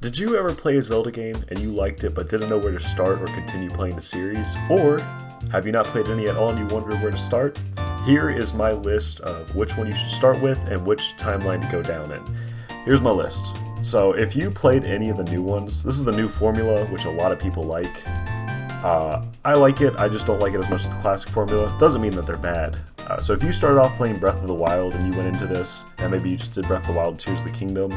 Did you ever play a Zelda game and you liked it but didn't know where to start or continue playing the series? Or have you not played any at all and you wonder where to start? Here is my list of which one you should start with and which timeline to go down in. Here's my list. So if you played any of the new ones, this is the new formula, which a lot of people like. I like it, I just don't like it as much as the classic formula. Doesn't mean that they're bad. So if you started off playing Breath of the Wild and you went into this, and maybe you just did Breath of the Wild and Tears of the Kingdom,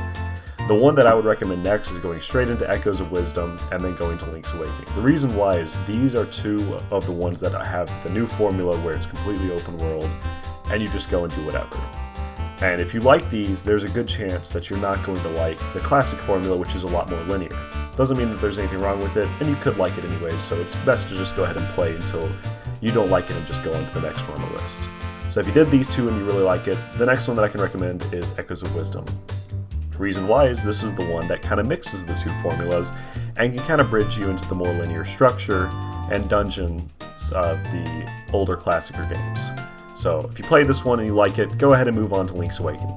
the one that I would recommend next is going straight into Echoes of Wisdom and then going to Link's Awakening. The reason why is these are two of the ones that have the new formula where it's completely open world and you just go and do whatever. And if you like these, there's a good chance that you're not going to like the classic formula, which is a lot more linear. Doesn't mean that there's anything wrong with it, and you could like it anyways, so it's best to just go ahead and play until you don't like it and just go on to the next one on the list. So if you did these two and you really like it, the next one that I can recommend is Echoes of Wisdom. Reason why is this is the one that kind of mixes the two formulas and can kind of bridge you into the more linear structure and dungeons of the older classicer games. So if you play this one and you like it, go ahead and move on to Link's Awakening.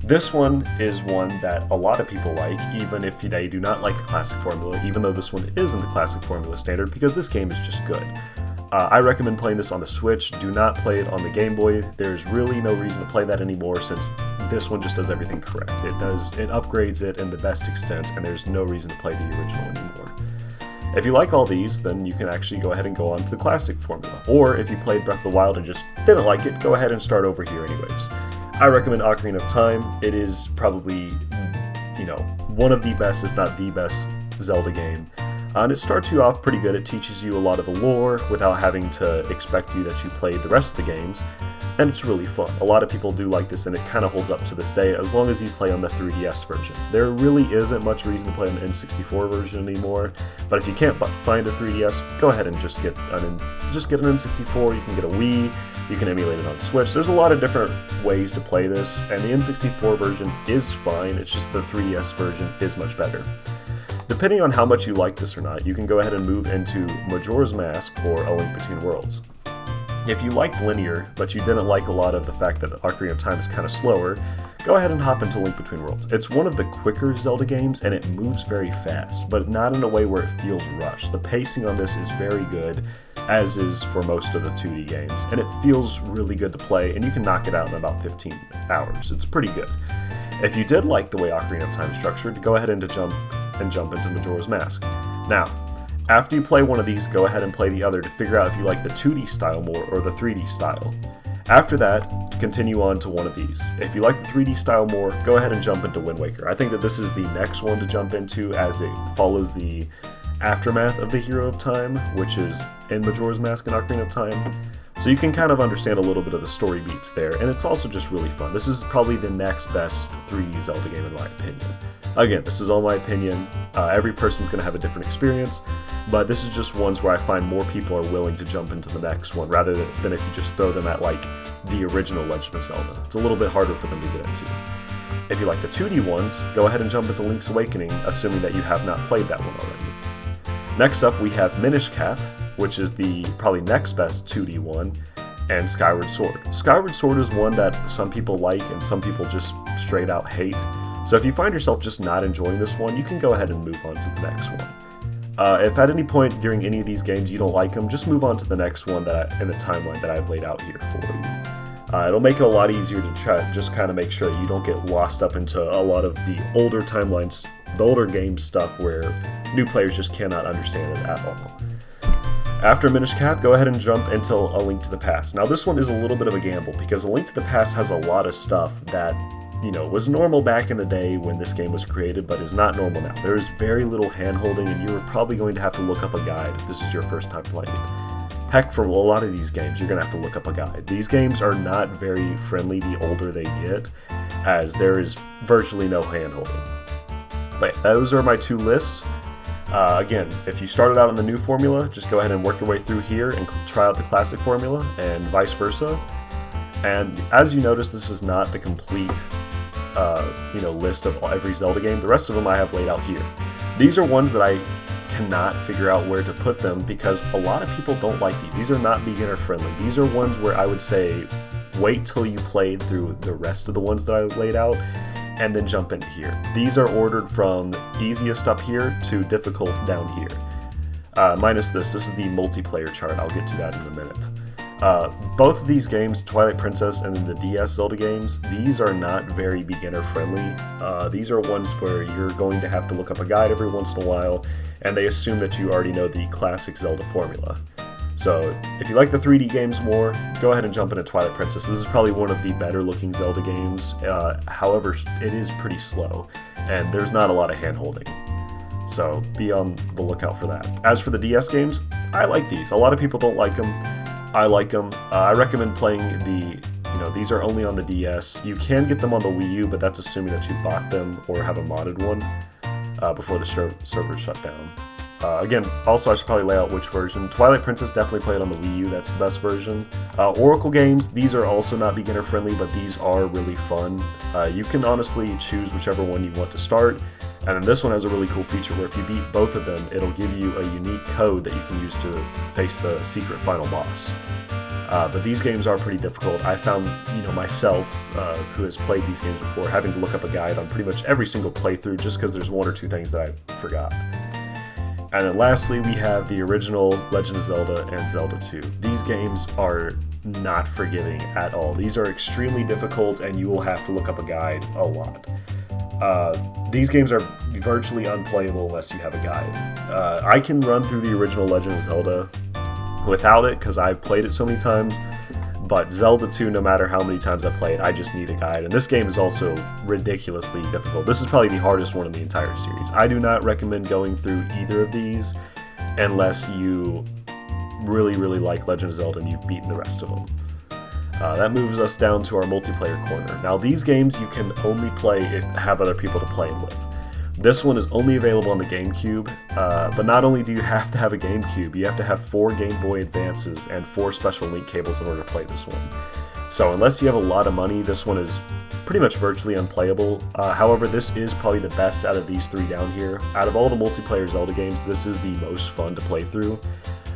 This one is one that a lot of people like, even if they do not like the classic formula, even though this one is in the classic formula standard, because this game is just good. I recommend playing this on the Switch. Do not play it on the Game Boy. There's really no reason to play that anymore since this one just does everything correct. It upgrades it in the best extent, and there's no reason to play the original anymore. If you like all these, then you can actually go ahead and go on to the classic formula. Or if you played Breath of the Wild and just didn't like it, go ahead and start over here anyways. I recommend Ocarina of Time. It is probably, one of the best, if not the best, Zelda game. And it starts you off pretty good. It teaches you a lot of the lore without having to expect you that you played the rest of the games. And it's really fun. A lot of people do like this, and it kind of holds up to this day as long as you play on the 3DS version. There really isn't much reason to play on the N64 version anymore, but if you can't find a 3DS, go ahead and just get an N64. You can get a Wii, you can emulate it on Switch. There's a lot of different ways to play this, and the N64 version is fine, it's just the 3DS version is much better. Depending on how much you like this or not, you can go ahead and move into Majora's Mask or A Link Between Worlds. If you liked linear, but you didn't like a lot of the fact that Ocarina of Time is kind of slower, go ahead and hop into Link Between Worlds. It's one of the quicker Zelda games, and it moves very fast, but not in a way where it feels rushed. The pacing on this is very good, as is for most of the 2D games, and it feels really good to play, and you can knock it out in about 15 hours. It's pretty good. If you did like the way Ocarina of Time is structured, go ahead and jump into Majora's Mask. Now, after you play one of these, go ahead and play the other to figure out if you like the 2D style more or the 3D style. After that, continue on to one of these. If you like the 3D style more, go ahead and jump into Wind Waker. I think that this is the next one to jump into as it follows the aftermath of the Hero of Time, which is in Majora's Mask and Ocarina of Time. So you can kind of understand a little bit of the story beats there, and it's also just really fun. This is probably the next best 3D Zelda game in my opinion. Again, this is all my opinion. Every person's going to have a different experience, but this is just ones where I find more people are willing to jump into the next one rather than if you just throw them at like the original Legend of Zelda. It's a little bit harder for them to get into. If you like the 2D ones, go ahead and jump into Link's Awakening, assuming that you have not played that one already. Next up, we have Minish Cap, which is the probably next best 2D one, and Skyward Sword. Skyward Sword is one that some people like and some people just straight out hate. So if you find yourself just not enjoying this one, you can go ahead and move on to the next one. If at any point during any of these games you don't like them, just move on to the next one in the timeline that I've laid out here for you. It'll make it a lot easier to try just kind of make sure that you don't get lost up into a lot of the older timelines, the older game stuff where new players just cannot understand it at all. After Minish Cap, go ahead and jump into A Link to the Past. Now this one is a little bit of a gamble because A Link to the Past has a lot of stuff that was normal back in the day when this game was created, but is not normal now. There is very little hand-holding, and you are probably going to have to look up a guide if this is your first time playing it. Heck, for a lot of these games, you're going to have to look up a guide. These games are not very friendly the older they get, as there is virtually no hand-holding. But those are my two lists. Again, if you started out on the new formula, just go ahead and work your way through here and try out the classic formula, and vice versa. And as you notice, this is not the complete list of every Zelda game. The rest of them I have laid out here. These are ones that I cannot figure out where to put them because a lot of people don't like these. These are not beginner friendly. These are ones where I would say wait till you played through the rest of the ones that I laid out and then jump into here. These are ordered from easiest up here to difficult down here. Minus this is the multiplayer chart. I'll get to that in a minute. Both of these games, Twilight Princess and then the DS Zelda games, these are not very beginner friendly. These are ones where you're going to have to look up a guide every once in a while, and they assume that you already know the classic Zelda formula. So if you like the 3D games more, go ahead and jump into Twilight Princess. This is probably one of the better looking Zelda games. However, it is pretty slow, and there's not a lot of hand-holding. So be on the lookout for that. As for the DS games, I like these. A lot of people don't like them. I like them. I recommend playing these are only on the DS. You can get them on the Wii U, but that's assuming that you bought them or have a modded one before the server shut down. Again, also I should probably lay out which version. Twilight Princess definitely played on the Wii U, that's the best version. Oracle games, these are also not beginner friendly, but these are really fun. You can honestly choose whichever one you want to start. And then this one has a really cool feature where if you beat both of them, it'll give you a unique code that you can use to face the secret final boss. But these games are pretty difficult. I found, myself, who has played these games before, having to look up a guide on pretty much every single playthrough just because there's one or two things that I forgot. And then lastly, we have the original Legend of Zelda and Zelda 2. These games are not forgiving at all. These are extremely difficult, and you will have to look up a guide a lot. These games are virtually unplayable unless you have a guide. I can run through the original Legend of Zelda without it because I've played it so many times, but Zelda 2, no matter how many times I play it, I just need a guide. And this game is also ridiculously difficult. This is probably the hardest one in the entire series. I do not recommend going through either of these unless you really, really like Legend of Zelda and you've beaten the rest of them. That moves us down to our multiplayer corner. Now these games you can only play if you have other people to play with. This one is only available on the GameCube, but not only do you have to have a GameCube, you have to have 4 Game Boy Advances and 4 special link cables in order to play this one. So unless you have a lot of money, this one is pretty much virtually unplayable. However, this is probably the best out of these 3 down here. Out of all the multiplayer Zelda games, this is the most fun to play through.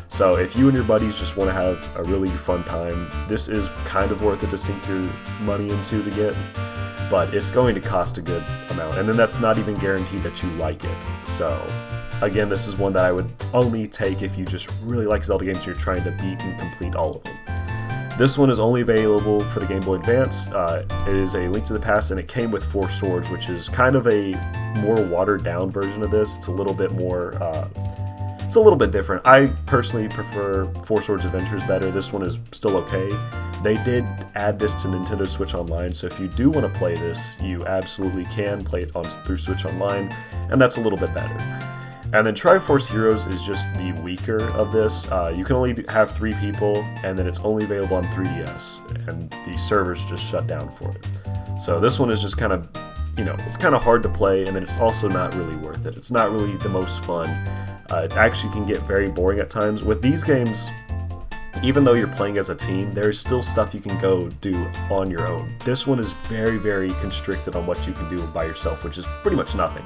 So if you and your buddies just want to have a really fun time, this is kind of worth it to sink your money into to get, but it's going to cost a good amount, and then that's not even guaranteed that you like it. So again, this is one that I would only take if you just really like Zelda games and you're trying to beat and complete all of them. This one is only available for the Game Boy Advance. It is a Link to the Past, and it came with 4 swords, which is kind of a more watered down version of this. It's a little bit more it's a little bit different. I personally prefer 4 Swords Adventures better. This one is still okay. They did add this to Nintendo Switch Online, so if you do want to play this, you absolutely can play it through Switch Online, and that's a little bit better. And then Triforce Heroes is just the weaker of this. You can only have 3 people, and then it's only available on 3DS, and the servers just shut down for it. So this one is just kind of, it's kind of hard to play, and then it's also not really worth it. It's not really the most fun. It actually can get very boring at times. With these games, even though you're playing as a team, there's still stuff you can go do on your own. This one is very, very constricted on what you can do by yourself, which is pretty much nothing.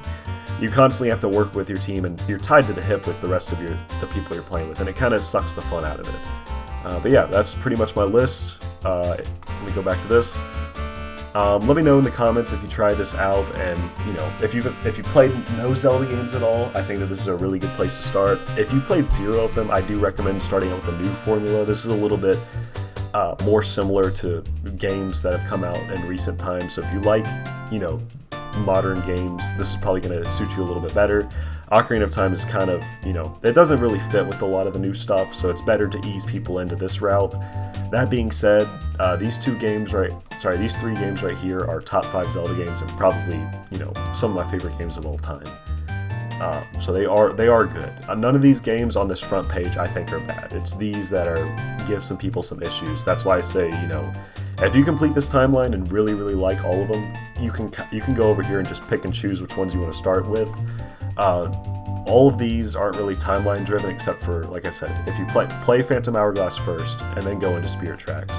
You constantly have to work with your team, and you're tied to the hip with the rest of the people you're playing with, and it kind of sucks the fun out of it. But yeah, that's pretty much my list. Let me go back to this. Let me know in the comments if you tried this out, and if you played no Zelda games at all, I think that this is a really good place to start. If you played 0 of them, I do recommend starting out with a new formula. This is a little bit more similar to games that have come out in recent times. So if you like, modern games, this is probably going to suit you a little bit better. Ocarina of Time is kind of, it doesn't really fit with a lot of the new stuff, so it's better to ease people into this route. That being said, these 3 games right here are top 5 Zelda games and probably, some of my favorite games of all time. So they are good. None of these games on this front page I think are bad. It's these that give some people some issues. That's why I say, if you complete this timeline and really, really like all of them, you can go over here and just pick and choose which ones you want to start with. All of these aren't really timeline driven, except for, like I said, if you play Phantom Hourglass first and then go into Spirit Tracks,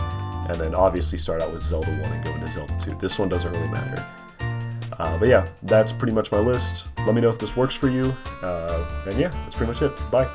and then obviously start out with Zelda 1 and go into Zelda 2. This one doesn't really matter. But yeah, that's pretty much my list. Let me know if this works for you, and yeah, that's pretty much it. Bye.